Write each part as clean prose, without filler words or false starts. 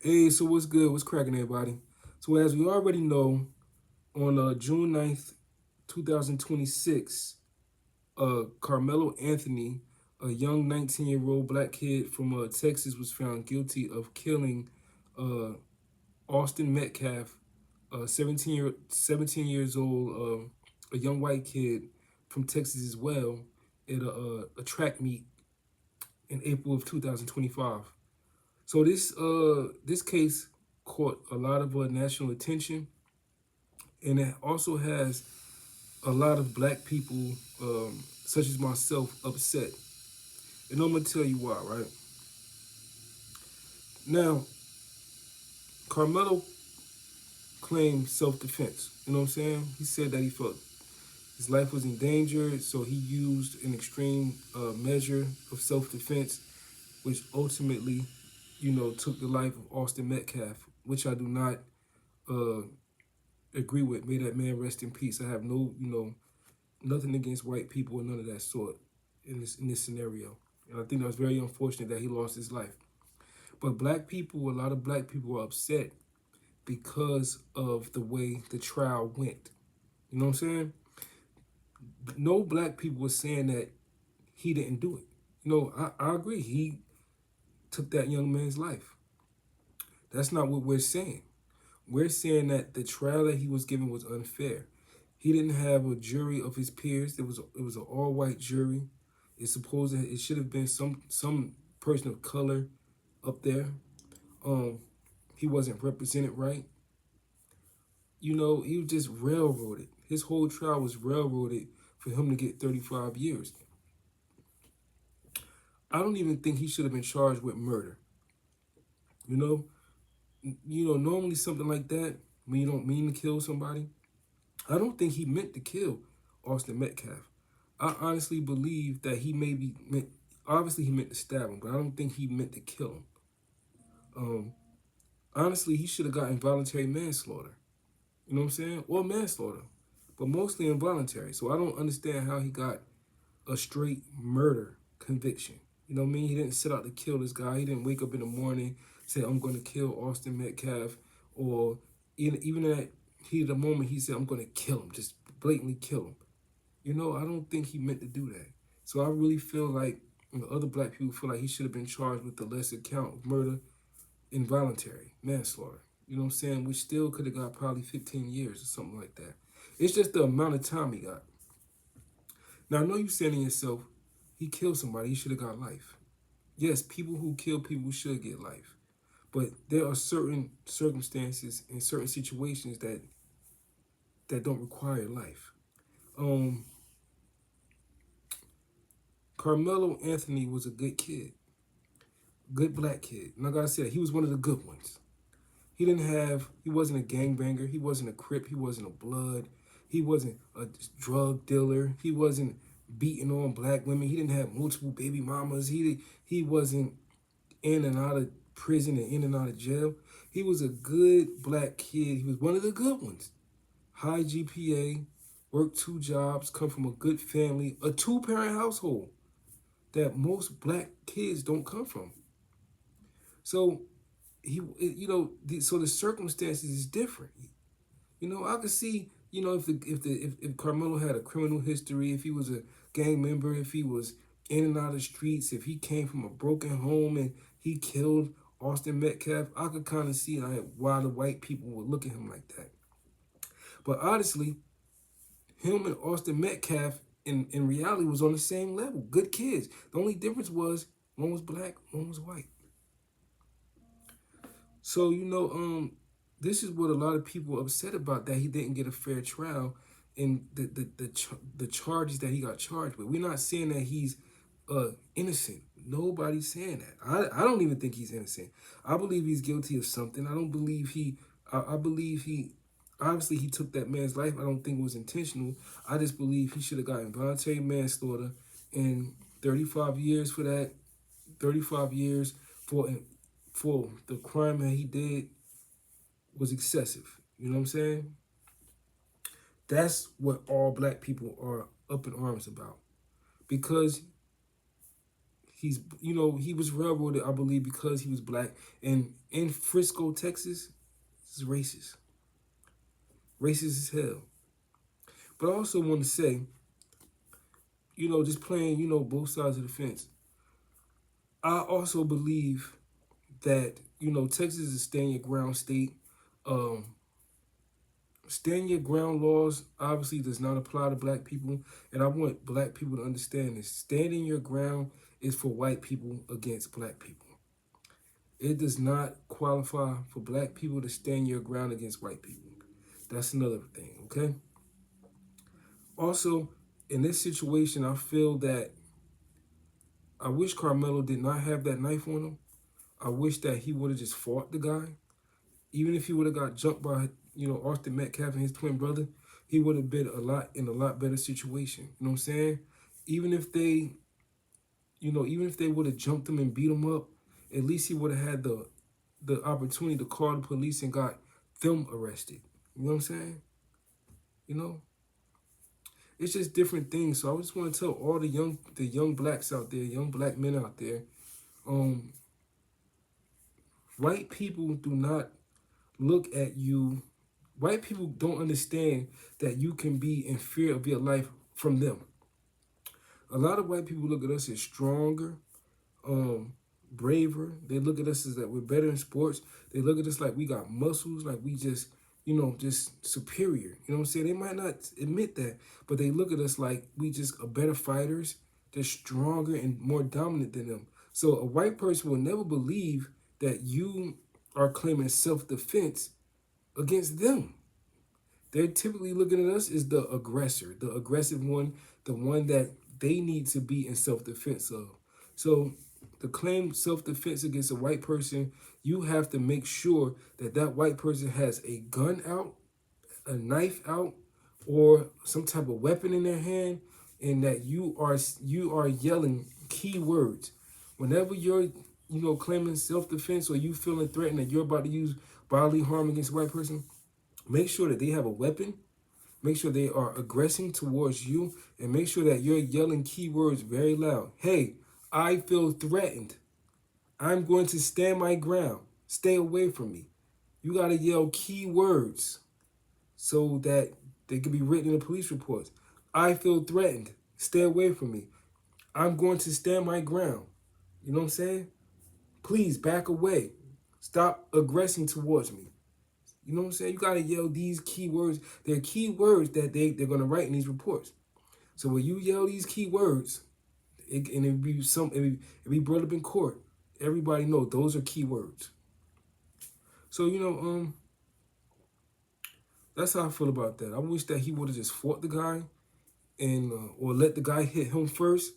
Hey, so what's good? What's cracking, everybody? So as we already know, on June 9th, 2026, Karmello Anthony, a young 19-year-old black kid from Texas, was found guilty of killing uh, Austin Metcalf, 17 years old, a young white kid from Texas as well, at a track meet in April of 2025. So this case caught a lot of national attention, and it also has a lot of black people, such as myself, upset. And I'm gonna tell you why. Right now, Carmelo claimed self-defense. You know what I'm saying? He said that he felt his life was in danger, so he used an extreme measure of self-defense, which ultimately, took the life of Austin Metcalf, which I do not uh, agree with. May that man rest in peace. I have no, nothing against white people or none of that sort in this scenario. And I think that was very unfortunate that he lost his life. But black people, a lot of black people are upset because of the way the trial went. You know what I'm saying? No black people were saying that he didn't do it. I agree. He took that young man's life. That's not what we're saying. We're saying that the trial that he was given was unfair. He didn't have a jury of his peers. It was an all white jury. It's supposed that it should have been some person of color up there. Um, he wasn't represented right. He was just railroaded. His whole trial was railroaded for him to get 35 years. I don't even think he should have been charged with murder. You know, normally something like that, when you don't mean to kill somebody, I don't think he meant to kill Austin Metcalf. I honestly believe that he maybe meant, obviously he meant to stab him, but I don't think he meant to kill him. Um, Honestly, he should have got involuntary manslaughter. You know what I'm saying? Or manslaughter, but mostly involuntary. So I don't understand how he got a straight murder conviction. You know what I mean? He didn't set out to kill this guy. He didn't wake up in the morning, say, I'm going to kill Austin Metcalf. Or even in that heat of the moment, he said, I'm going to kill him, just blatantly kill him. I don't think he meant to do that. So I really feel like other black people feel like he should have been charged with the lesser count of murder, involuntary manslaughter. You know what I'm saying? Which still could have got probably 15 years or something like that. It's just the amount of time he got. Now, I know you're saying to yourself, he killed somebody, he should have got life. Yes, people who kill people should get life. But there are certain circumstances and certain situations that don't require life. Um, Carmelo Anthony was a good kid, good black kid. And like I said, he was one of the good ones. He wasn't a gangbanger, he wasn't a crip, he wasn't a blood, he wasn't a drug dealer, he wasn't beating on black women, he didn't have multiple baby mamas, he wasn't in and out of prison and in and out of jail. He was a good black kid. He was one of the good ones. High GPA, worked two jobs, come from a good family, a two-parent household that most black kids don't come from. So so the circumstances is different. I could see, if Carmelo had a criminal history, if he was a gang member, if he was in and out of the streets, if he came from a broken home and he killed Austin Metcalf, I could kind of see why the white people would look at him like that. But honestly, him and Austin Metcalf in reality was on the same level. Good kids. The only difference was one was black, one was white. So this is what a lot of people are upset about, that he didn't get a fair trial in the charges that he got charged with. We're not saying that he's innocent. Nobody's saying that. I don't even think he's innocent. I believe he's guilty of something. I don't believe he. I believe he. Obviously, he took that man's life. I don't think it was intentional. I just believe he should have got involuntary manslaughter and 35 years for that. 35 years for the crime that he did was excessive. You know what I'm saying? That's what all black people are up in arms about, because he was railroaded, I believe, because he was black. And in Frisco, Texas, it's racist. Racist as hell. But I also want to say, just playing, both sides of the fence. I also believe that, Texas is a stand your ground state. Um, Stand your ground laws obviously does not apply to black people. And I want black people to understand this. Standing your ground is for white people against black people. It does not qualify for black people to stand your ground against white people. That's another thing, okay? Also, in this situation, I feel that I wish Karmello did not have that knife on him. I wish that he would have just fought the guy. Even if he would have got jumped by, Austin Metcalf and his twin brother, he would have been in a lot better situation. You know what I'm saying? Even if they, even if they would have jumped him and beat him up, at least he would have had the opportunity to call the police and got them arrested. You know what I'm saying? You know? It's just different things. So I just want to tell all the young blacks out there, young black men out there, white people do not look at you. White people don't understand that you can be in fear of your life from them. A lot of white people look at us as stronger, braver. They look at us as that we're better in sports. They look at us like we got muscles, like we just, just superior. You know what I'm saying? They might not admit that, but they look at us like we just are better fighters. They're stronger and more dominant than them. So a white person will never believe that you are claiming self-defense against them. They're typically looking at us as the aggressor, the aggressive one, the one that they need to be in self-defense of. So to claim self-defense against a white person, you have to make sure that that white person has a gun out, a knife out, or some type of weapon in their hand, and that you are yelling key words. Whenever you're claiming self-defense or you feeling threatened that you're about to use bodily harm against a white person, make sure that they have a weapon. Make sure they are aggressing towards you, and make sure that you're yelling keywords very loud. Hey, I feel threatened. I'm going to stand my ground. Stay away from me. You got to yell keywords so that they can be written in the police reports. I feel threatened. Stay away from me. I'm going to stand my ground. You know what I'm saying? Please back away. Stop aggressing towards me. You know what I'm saying? You got to yell these keywords. They're keywords that they're going to write in these reports. So when you yell these keywords, and it be brought up in court, everybody know those are keywords. So, that's how I feel about that. I wish that he would have just fought the guy and or let the guy hit him first.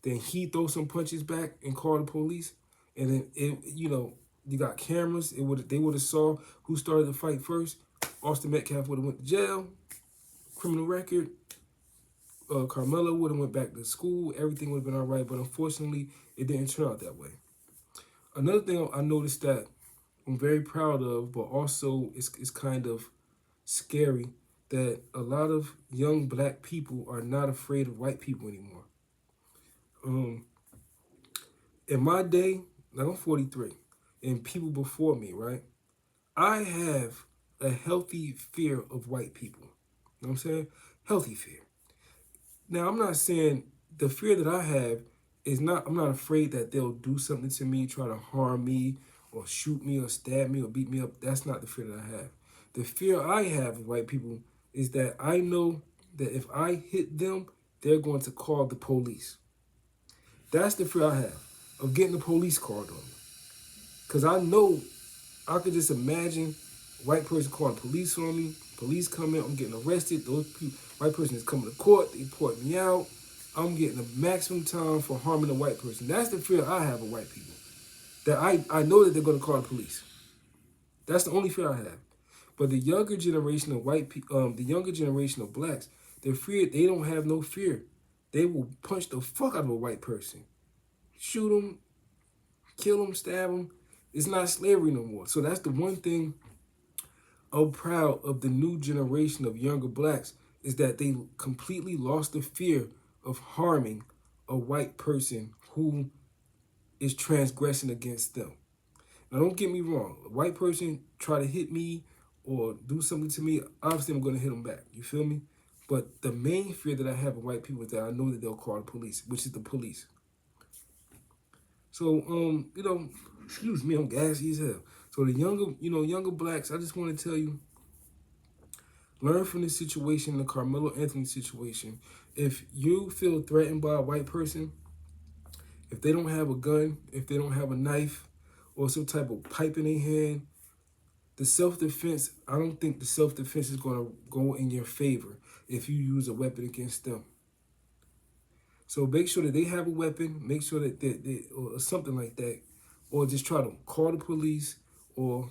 Then he throw some punches back and call the police. And then, you got cameras. They would have saw who started the fight first. Austin Metcalf would have went to jail. Criminal record. Karmello would have went back to school. Everything would have been all right. But unfortunately, it didn't turn out that way. Another thing I noticed that I'm very proud of, but also it's kind of scary, that a lot of young black people are not afraid of white people anymore. In my day, like I'm 43, and people before me, right? I have a healthy fear of white people. You know what I'm saying? Healthy fear. Now, I'm not saying the fear that I have is not, I'm not afraid that they'll do something to me, try to harm me, or shoot me, or stab me, or beat me up. That's not the fear that I have. The fear I have of white people is that I know that if I hit them, they're going to call the police. That's the fear I have of getting the police called on me. Because I know, I could just imagine white person calling police on me, police come in, I'm getting arrested, those people, white person is coming to court, they report me out, I'm getting the maximum time for harming a white person. That's the fear I have of white people. That I know that they're going to call the police. That's the only fear I have. But the younger generation of white people, the younger generation of blacks, they don't have no fear. They will punch the fuck out of a white person. Shoot them, kill them, stab them. It's not slavery no more. So that's the one thing I'm proud of the new generation of younger blacks, is that they completely lost the fear of harming a white person who is transgressing against them. Now, don't get me wrong. A white person try to hit me or do something to me, obviously I'm going to hit them back. You feel me? But the main fear that I have of white people is that I know that they'll call the police, which is the police. So, excuse me, I'm gassy as hell. So the younger blacks, I just want to tell you, learn from this situation, the Carmelo Anthony situation. If you feel threatened by a white person, if they don't have a gun, if they don't have a knife, or some type of pipe in their hand, the self-defense, I don't think the self-defense is going to go in your favor if you use a weapon against them. So make sure that they have a weapon, make sure that they or something like that, or just try to call the police or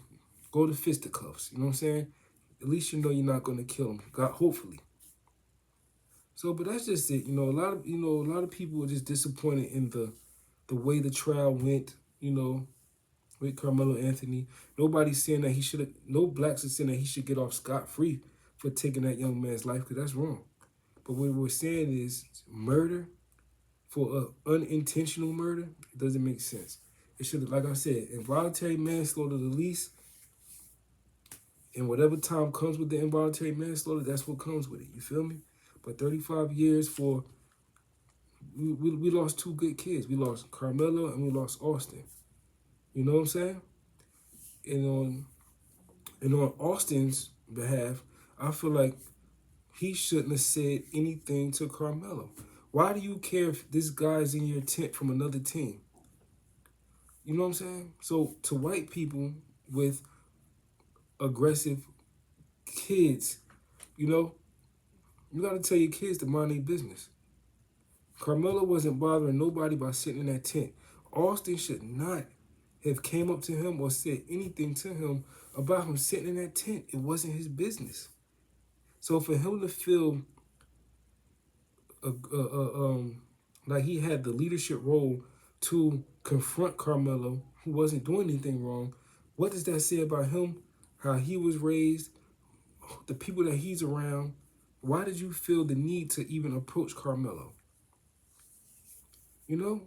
go to fisticuffs. You know what I'm saying? At least you know you're not going to kill them. God, hopefully. So, but that's just it. A lot of people are just disappointed in the way the trial went. With Karmello Anthony, nobody's saying that he should have. No blacks are saying that he should get off scot-free for taking that young man's life, because that's wrong. But what we're saying is murder for unintentional murder. It doesn't make sense. It should, like I said, involuntary manslaughter the least, and whatever time comes with the involuntary manslaughter, that's what comes with it. You feel me? But 35 years for we lost two good kids. We lost Karmello and we lost Austin. You know what I'm saying? And on Austin's behalf, I feel like he shouldn't have said anything to Karmello. Why do you care if this guy's in your tent from another team? You know what I'm saying? So to white people with aggressive kids, you got to tell your kids to mind their business. Karmello wasn't bothering nobody by sitting in that tent. Austin should not have came up to him or said anything to him about him sitting in that tent. It wasn't his business. So for him to feel like he had the leadership role to confront Karmello, who wasn't doing anything wrong, what does that say about him, how he was raised, the people that he's around? Why did you feel the need to even approach Karmello?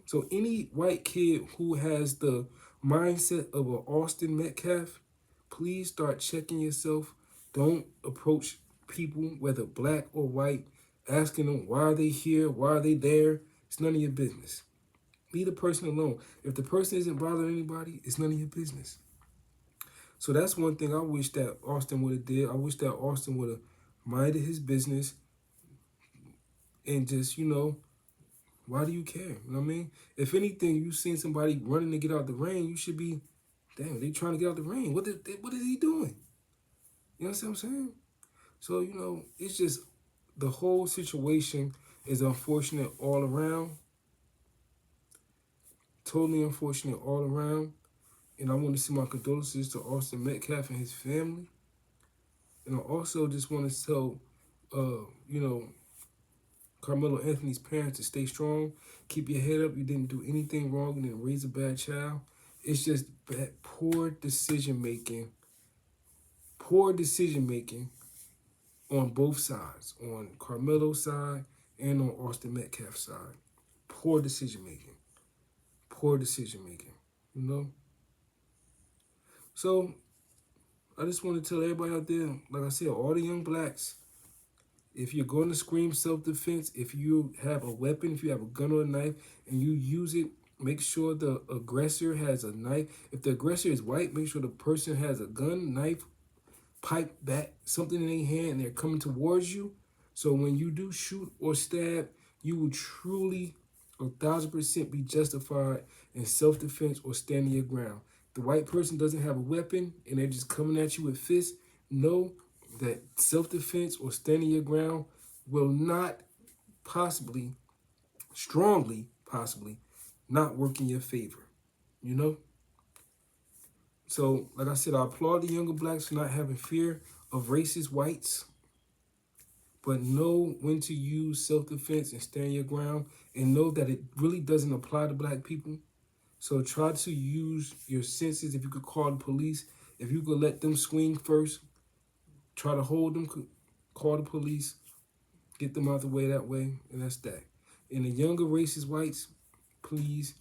So any white kid who has the mindset of an Austin Metcalf, please start checking yourself. Don't approach people, whether black or white, asking them why are they here, why are they there. It's none of your business. Leave the person alone. If the person isn't bothering anybody, it's none of your business. So that's one thing I wish that Austin would have did. I wish that Austin would have minded his business and just, why do you care? You know what I mean? If anything, you seen somebody running to get out the rain, you should be, damn, they trying to get out the rain. What is he doing? You know what I'm saying? So, it's just the whole situation is unfortunate all around. Totally unfortunate all around. And I want to send my condolences to Austin Metcalf and his family. And I also just want to tell, Carmelo Anthony's parents to stay strong. Keep your head up. You didn't do anything wrong. You didn't raise a bad child. It's just poor decision making. Poor decision making on both sides, on Carmelo's side and on Austin Metcalf's side. Poor decision making. Poor decision making. So I just want to tell everybody out there, like I said, all the young blacks, if you're going to scream self-defense, if you have a weapon, if you have a gun or a knife, and you use it, make sure the aggressor has a knife. If the aggressor is white, make sure the person has a gun, knife, pipe, bat, something in their hand, and they're coming towards you. So when you do shoot or stab, you will truly 1,000% be justified in self-defense or standing your ground. The white person doesn't have a weapon and they're just coming at you with fists. Know that self-defense or standing your ground will not strongly possibly, not work in your favor. So, like I said, I applaud the younger blacks for not having fear of racist whites, but know when to use self-defense and stand your ground, and know that it really doesn't apply to black people. So try to use your senses. If you could call the police, if you could let them swing first, try to hold them, call the police, get them out the way that way, and that's that. And the younger racist whites, please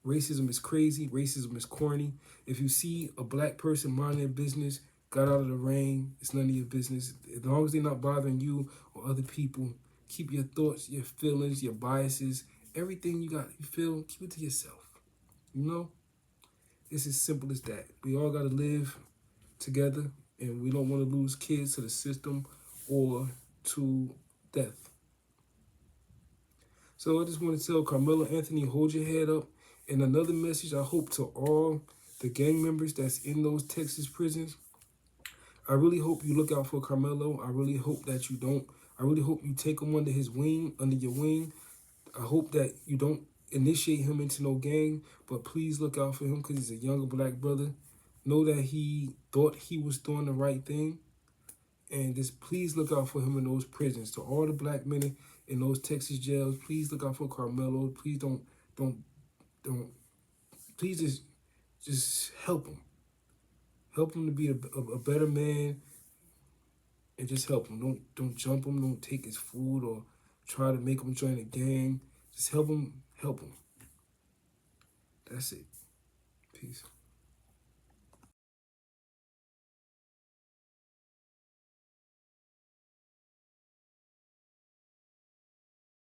Racism is crazy. Racism is corny. If you see a black person mind their business, got out of the rain, it's none of your business. As long as they're not bothering you or other people, keep your thoughts, your feelings, your biases, everything you feel, keep it to yourself. You know, it's as simple as that. We all got to live together, and we don't want to lose kids to the system or to death. So I just want to tell Karmello Anthony, hold your head up. And another message I hope to all the gang members that's in those Texas prisons, I really hope you look out for Karmello. I really hope that you don't. I really hope you take him under his wing, under your wing. I hope that you don't initiate him into no gang, but please look out for him because he's a younger black brother. Know that he thought he was doing the right thing, and just please look out for him in those prisons. To all the black men in those Texas jails, please look out for Karmello. Please don't. Please just help him. Help him to be a better man, and just help him. Don't jump him. Don't take his food or try to make him join a gang. Just help him. Help him. That's it. Peace.